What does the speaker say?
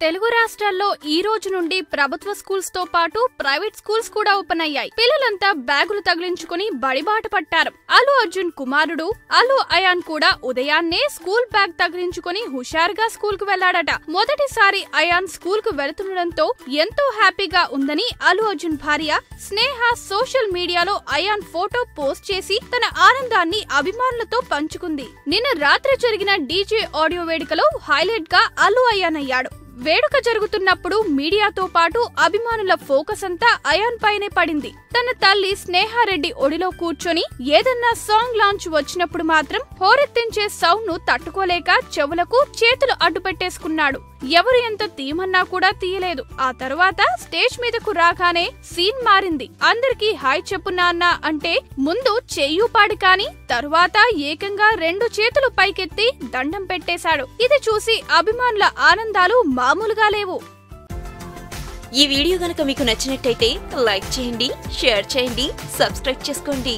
తెలుగు రాష్ట్రాల్లో ఈ రోజు నుండి ప్రభుత్వ స్కూల్స్ తో పాటు ప్రైవేట్ స్కూల్స్ కూడా ఓపెన్ అయ్యాయి. పిల్లలంతా బ్యాగులు తగిలించుకుని బడిబాట పట్టారు. అల్లు అర్జున్ కుమారుడు అల్లు అయాన్ కూడా ఉదయాన్నే స్కూల్ బ్యాగ్ తగిలించుకుని హుషారుగా స్కూల్ కు వెళ్లాడట. మొదటిసారి అయాన్ స్కూల్ కు వెళుతుండటంతో ఎంతో హ్యాపీగా ఉందని అల్లు అర్జున్ భార్య స్నేహ సోషల్ మీడియాలో అయాన్ ఫోటో పోస్ట్ చేసి తన ఆనందాన్ని అభిమానులతో పంచుకుంది. నిన్న రాత్రి జరిగిన డీజే ఆడియో వేడుకలో హైలైట్ గా అల్లు అయాన్ అయ్యాడు. వేడుక జరుగుతున్నప్పుడు మీడియాతో పాటు అభిమానుల ఫోకస్ అంతా అయాన్ పైనే పడింది. తన తల్లి స్నేహారెడ్డి ఒడిలో కూర్చొని ఏదన్నా సాంగ్ లాంచ్ వచ్చినప్పుడు మాత్రం హోరెత్తించే సౌండ్ ను తట్టుకోలేక చెవులకు చేతులు అడ్డుపెట్టేసుకున్నాడు. ఎవరు ఎంత తీయమన్నా కూడా తీయలేదు. ఆ తర్వాత స్టేజ్ మీదకు రాగానే సీన్ మారింది. అందరికీ హాయ్ చెప్పు నాన్న అంటే ముందు చెయ్యూపాడు కాని తరువాత ఏకంగా 2 చేతులు పైకెత్తి దండం పెట్టేశాడు. ఇది చూసి అభిమానుల ఆనందాలు మామూలుగా లేవు. ఈ వీడియో గనుక మీకు నచ్చినట్టయితే లైక్ చేయండి, షేర్ చేయండి, సబ్స్క్రైబ్ చేసుకోండి.